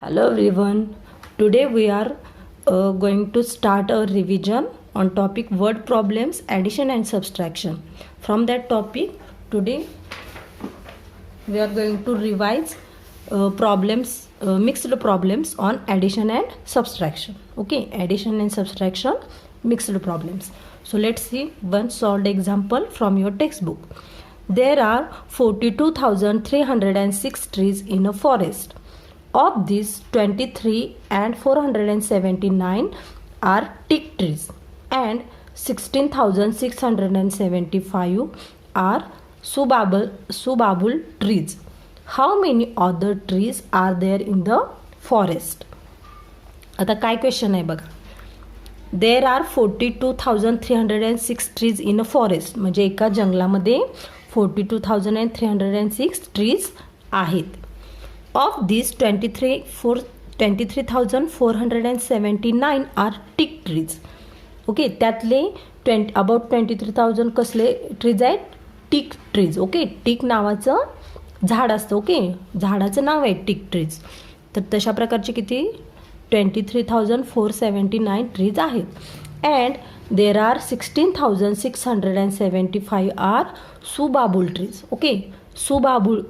Hello everyone. Today we are going to start a revision on topic word problems, addition and subtraction. From that topic, today we are going to revise mixed problems on addition and subtraction. Okay, addition and subtraction, mixed problems. So let's see one solved example from your textbook. There are 42,306 trees in a forest. Of these, 23 and 479 are teak trees and 16,675 are subabul trees. How many other trees are there in the forest? आता काय question आहे बघा. There are 42,306 trees in a forest, म्हणजे एका जंगलामध्ये 42,306 trees आहेत. Of this 23,479 are tick trees. Okay, त्यातले about 23,000 कसले ट्रीज आहेत? Tick trees. ओके, टिक नावाचं झाड असतं. ओके, झाडाचं नाव आहे टिक ट्रीज. तर तशा प्रकारचे किती? 23,479 ट्रीज आहेत. And there are 16,675 are subabul trees. Okay, सुबाबुल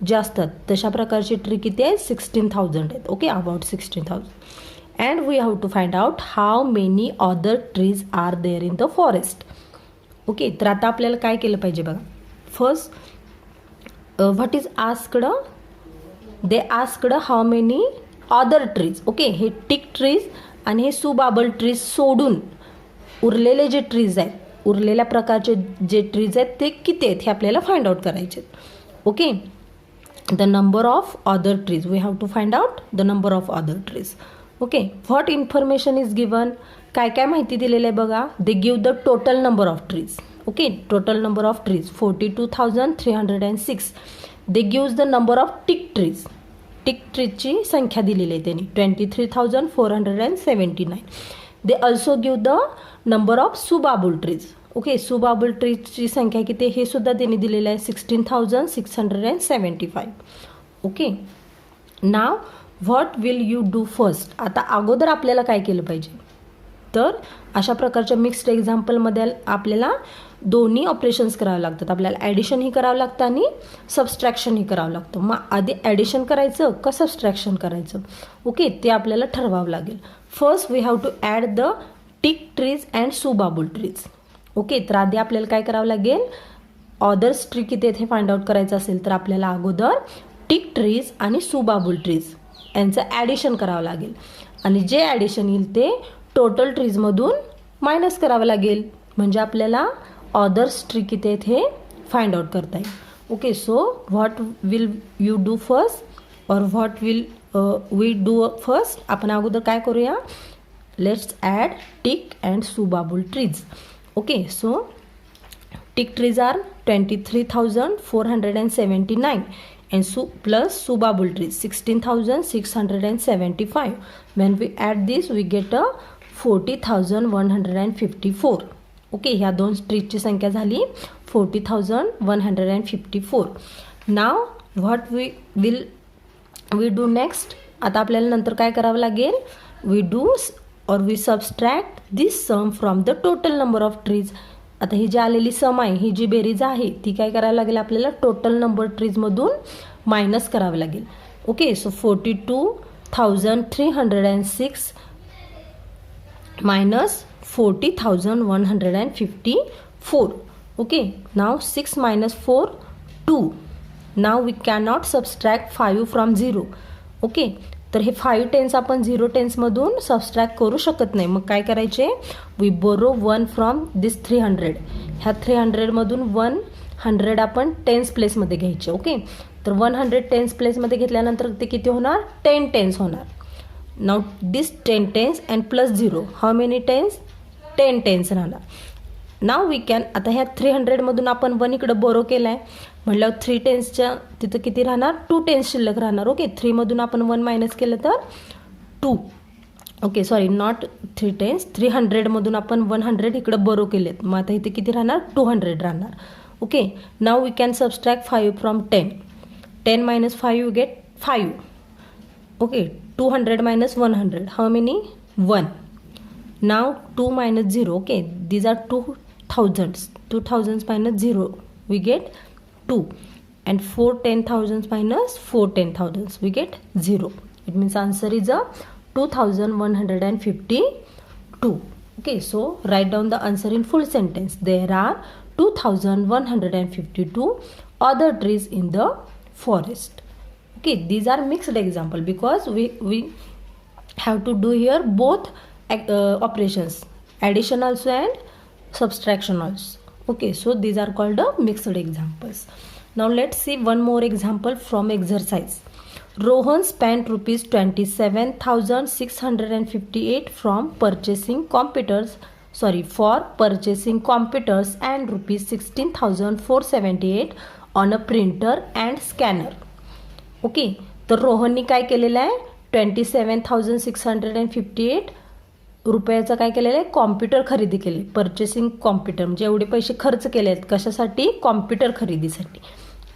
जे असतात तशा प्रकारचे ट्री किती आहेत? 16,000 आहेत. Okay, about 16,000. And we have to find out how many other trees are there in the forest. Okay, तर आता आपल्याला काय केलं पाहिजे बघा. First what is asked? They asked how many other trees. Okay, हे टिक ट्रीज आणि हे सुबाबल ट्रीज सोडून उरलेले जे ट्रीज आहेत, उरलेल्या प्रकारचे जे ट्रीज आहेत ते किती आहेत हे आपल्याला फाइंड आउट करायचे. Okay, the number of other trees, we have to find out the number of other trees. Okay, what information is given? काय काय माहिती दिलेलं आहे बघा. they give the total number of trees. Okay, total number of trees 42,306. they gives the number of tick trees. tick treesची संख्या दिलेली आहे त्यांनी 23,479. they also give the number of subabul trees. Okay, सुबाबुल ट्रीजची संख्या किती हे सुद्धा त्यांनी दिलेलं आहे 16,675. Okay, now what will you do first? आता अगोदर आपल्याला काय केलं पाहिजे? तर अशा प्रकारच्या मिक्स्ड एक्झाम्पलमध्ये आपल्याला दोन्ही ऑपरेशन्स करावे लागतात. आपल्याला ॲडिशनही करावं लागतं आणि सबस्ट्रॅक्शनही करावं लागतं. मग आधी ॲडिशन करायचं का सबस्ट्रॅक्शन करायचं? ओके, ते आपल्याला ठरवावं लागेल. First we have to add the teak trees and subabul trees. Okay, तर आधी आपल्याला काय करावं लागेल? अदर्स ट्री किती आहेत हे फाइंड आउट करायचं असेल तर आपल्याला अगोदर टिक ट्रीज आणि सुबाबुल ट्रीज यांचं ॲडिशन करावं लागेल. आणि जे ॲडिशन येईल ते टोटल ट्रीजमधून मायनस करावं लागेल, म्हणजे आपल्याला अदर्स ट्री किती आहेत हे फाइंड आउट करता येईल. Okay, so what will you do first और what will we do first? आपण अगोदर काय करूया? Let's add teak and subabul trees. Okay, so tick trees are 23,479 and plus subabul trees 16,675. When we add this we get a 40,154. Okay, ह्या दोन ट्रीजची संख्या झाली 40,154. Now what we do next? आता आपल्याला नंतर काय करावं लागेल? We do or we subtract this sum from the total number of trees. आता ही जी आलेली सम आहे, ही जी बेरीज आहे ती काय करावं लागेल? आपल्याला टोटल नंबर ट्रीजमधून मायनस करावं लागेल. Okay, so 42,306 minus 40,154. Okay, now 6 minus 4 2. Now we cannot subtract 5 from 0. Okay, तर हे 5 टेन्स आपण 0 टेन्समधून सबस्ट्रॅक्ट करू शकत नाही. मग काय करायचे? वी बोरो 1 फ्रॉम दिस 300. ह्या 300मधून 100 आपण टेन्स प्लेसमध्ये घ्यायचे. ओके, तर 100 टेन्स प्लेसमध्ये घेतल्यानंतर ते किती होणार? 10 टेन्स होणार. Now this 10 tens and plus 0 how many tens? 10 tens राहणार. नाव वी कॅन, आता ह्या 300मधून आपण 1 इकडं बोरो केला आहे म्हटल्यावर 3 टेन्सच्या तिथं किती राहणार? 2 टेन्स शिल्लक राहणार. ओके, 3मधून आपण 1 मायनस केलं तर 2. ओके, सॉरी, नॉट 3 टेन्स, 300मधून आपण 100 इकडं बोरो केलेत. मग आता इथे किती राहणार? 200 राहणार. Okay, now we can subtract 5 from 10. 10 minus 5 you get 5. Okay, 200 minus 100, how many? 1. Now 2 minus 0, okay, these are 2000s. 2000s minus 0, we get 2. And 4 10,000s minus 4 10,000s, we get 0. It means answer is a 2152. Okay, so write down the answer in full sentence. There are 2152 other trees in the forest. Okay, these are mixed example because we have to do here both operations, addition also and subtraction also. Okay, so these are called the mixed examples. Now let's see one more example from exercise. Rohan spent rupees 27,658 from purchasing computers for purchasing computers and rupees 16,478 on a printer and scanner. Okay, तर रोहननी काय केलेलं आहे 27,658 रुपयाचं काय केलेलं आहे computer खरेदी केले. पर्चेसिंग कॉम्प्युटर म्हणजे एवढे पैसे खर्च केले आहेत कशासाठी? कॉम्प्युटर खरेदीसाठी.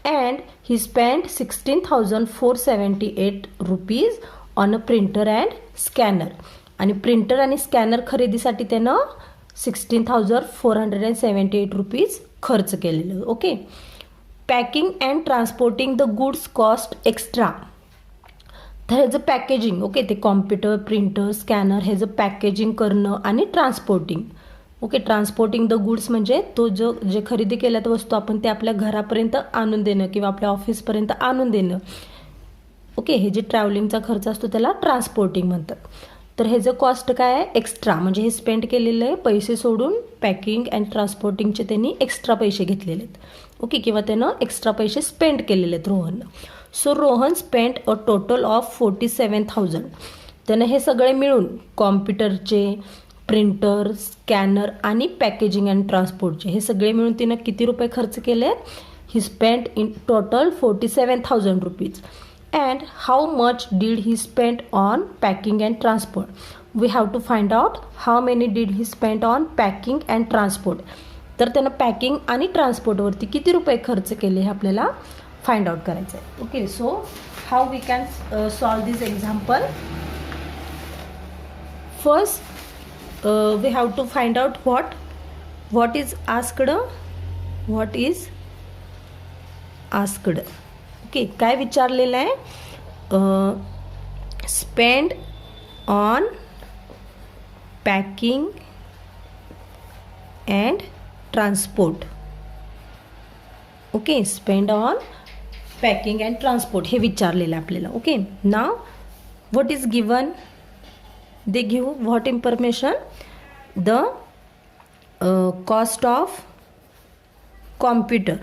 And he spend 16,478 rupees on a printer and scanner. आणि प्रिंटर आणि स्कॅनर खरेदीसाठी त्यानं 16,478 रुपीज खर्च केलेलं. Okay. Packing and transporting the goods cost extra. तर ह्याचं पॅकेजिंग, ओके, ते कॉम्प्युटर, प्रिंटर, स्कॅनर ह्याचं पॅकेजिंग करणं आणि transporting. Okay, transporting the goods म्हणजे तो जे खरेदी केल्यात वस्तू आपण ते आपल्या घरापर्यंत आणून देणं किंवा आपल्या ऑफिसपर्यंत आणून देणं. ओके, हे जे ट्रॅव्हलिंगचा खर्च असतो त्याला ट्रान्सपोर्टिंग म्हणतात. तर ह्याचं कॉस्ट काय आहे? एक्स्ट्रा. म्हणजे हे स्पेंड केलेलं आहे पैसे सोडून पॅकिंग अँड ट्रान्सपोर्टिंगचे त्यांनी एक्स्ट्रा पैसे घेतलेले आहेत. ओके, किंवा त्यानं एक्स्ट्रा पैसे स्पेंड केलेले आहेत रोहननं. So Rohan spend a total of 47,000. त्यानं हे सगळे मिळून कॉम्प्युटरचे, प्रिंटर, स्कॅनर आणि पॅकेजिंग अँड ट्रान्सपोर्टचे हे सगळे मिळून तिनं किती रुपये खर्च केले आहेत? He spend in total 47,000 rupees. And how much did he spend on packing and transport. We have to find out how many did he spend on packing and transport. तर त्यानं पॅकिंग आणि ट्रान्सपोर्टवरती किती रुपये खर्च केले हे आपल्याला फाइंड आउट करायचं आहे. Okay, so how we can solve this example. First we have to find out what is asked. Okay, काय विचारलेलं आहे? Spend on packing and transport. Okay, spend on packing and transport हे विचारलेलं आहे आपल्याला. Okay, now what is given? They give what information? The cost of computer.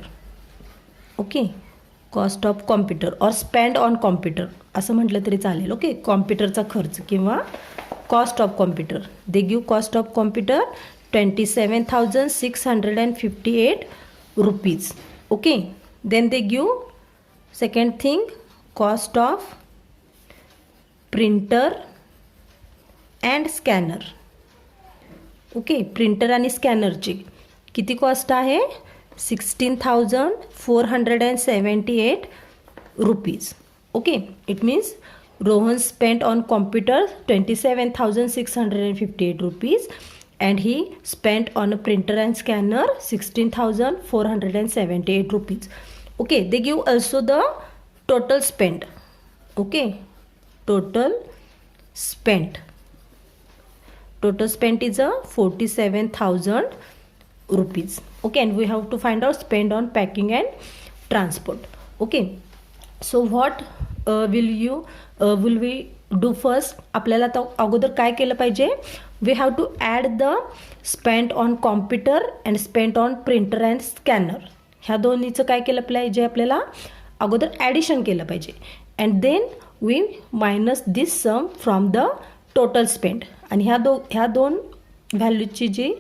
Okay, cost of computer or spend on computer असं म्हटलं तरी चालेल. Okay, कॉम्प्युटरचा खर्च किंवा cost of computer. They give cost of computer 27,658 rupees. Okay, then they give second thing cost of printer and scanner. Okay, printer आणि स्कॅनरची किती कॉस्ट आहे? 16,478 rupees. Okay, it means Rohan spent on computer 27,658 rupees and he spent on a printer and scanner 16,478 rupees. Okay, they give also the total spend. Okay, total spent. Total spent is a 47,000 rupees. Okay, and we have to find out spend on packing and transport. Okay, so what will we do first? आपल्याला तर अगोदर काय केलं पाहिजे? We have to add the spent on computer and spent on printer and scanner. ह्या दोन्हीचं काय केलं पाहिजे? आपल्याला अगोदर ॲडिशन केलं पाहिजे. And then we minus this sum from the total spend. आणि ह्या दोन व्हॅल्यूची जी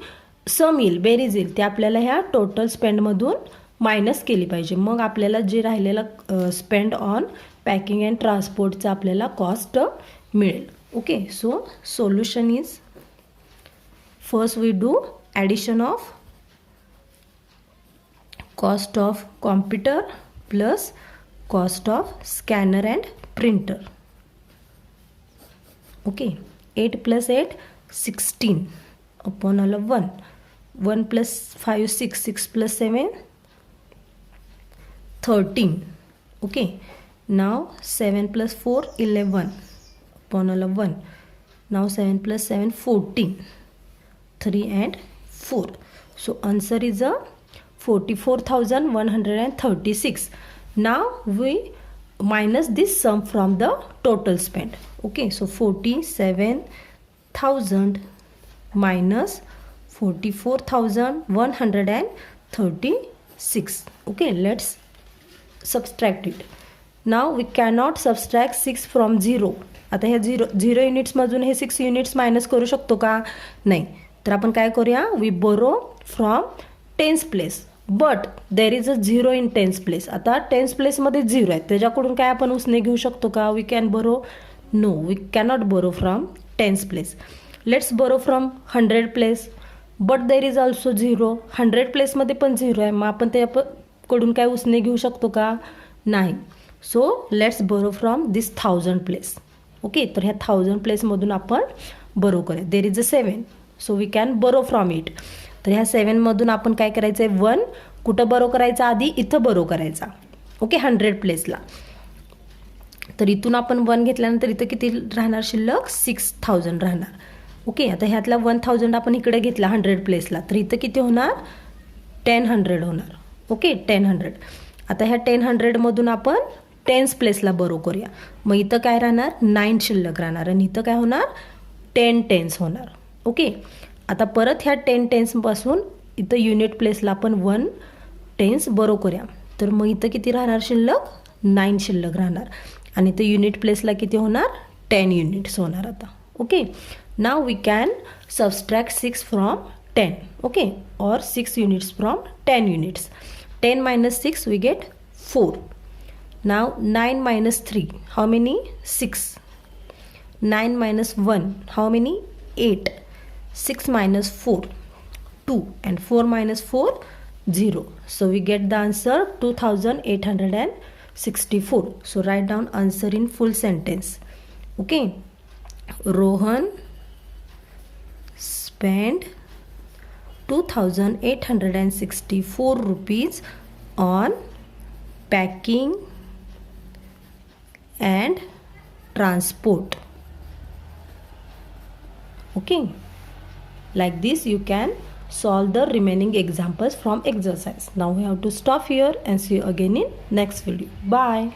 सम येईल, बेरीज येईल, ते आपल्याला ह्या टोटल स्पेंडमधून मायनस केली पाहिजे. मग आपल्याला जे राहिलेलं स्पेंड ऑन पॅकिंग अँड ट्रान्सपोर्टचं आपल्याला कॉस्ट मिळेल. Okay, so solution is first we do addition of cost of computer plus cost of scanner and printer. Okay, 8 plus 8, 16 upon all of 1. 1 plus 5, 6, 6 plus 7, 13. Okay, now 7 plus 4, 11 upon all of 1. Now 7 plus 7, 14. 3 and 4. So answer is a 44,136. Now we minus this sum from the total spent. Okay, so 47,000 minus 44,136. Okay, let's subtract it. Now we cannot subtract 6 from 0. आता ह्या 0 युनिट्समधून हे 6 units minus करू शकतो का? नाही. तर आपण काय करूया, we borrow from tens place, but there is a 0 in tens place. आता टेन्स प्लेसमध्ये 0 आहे, त्याच्याकडून काय आपण उसने घेऊ शकतो का? We can borrow? No, we cannot borrow from tens place. Let's borrow from 100 place, but there is also 0. 100 प्लेसमध्ये पण 0 आहे, मग आपण त्याकडून काय उसने घेऊ शकतो का? नाही. So let's borrow from this 1000 place. Okay, तर ह्या 1000 प्लेसमधून आपण बोरो करूया. There is a 7, so we can borrow from it. तर ह्या 7मधून आपण काय करायचं आहे, 1 कुठं बोरो करायचा? आधी इथं बोरो करायचा. ओके, 100 प्लेसला. तर इथून आपण 1 घेतल्यानंतर इथं किती राहणार शिल्लक? 6000 राहणार. ओके, आता ह्यातला 1000 आपण इकडे घेतला 100 प्लेसला, तर इथं किती होणार? 1000 होणार. ओके, 1000. आता ह्या 1000मधून आपण टेन्स प्लेसला बोरो करूया. मग इथं काय राहणार? 9 शिल्लक राहणार आणि इथं काय होणार? 10 टेन्स होणार. ओके, आता परत ह्या 10 टेन्सपासून इथं युनिट प्लेसला आपण 1 टेन्स बोरो करूया. तर मग इथं किती राहणार शिल्लक? 9 शिल्लक राहणार आणि इथं युनिट प्लेसला किती होणार? 10 युनिट्स होणार आता. Okay, now we can subtract 6 from 10. Okay, और 6 units from 10 units. 10 minus 6 we get 4. Now 9 minus 3, how many? 6. 9 minus 1, how many? 8. 6 minus 4, 2. And 4 minus 4, 0. So we get the answer 2864. So write down answer in full sentence. Okay, Rohan spent 2864 rupees on packing and transport. Okay, like this you can solve the remaining examples from exercise. Now we have to stop here and see you again in next video. Bye.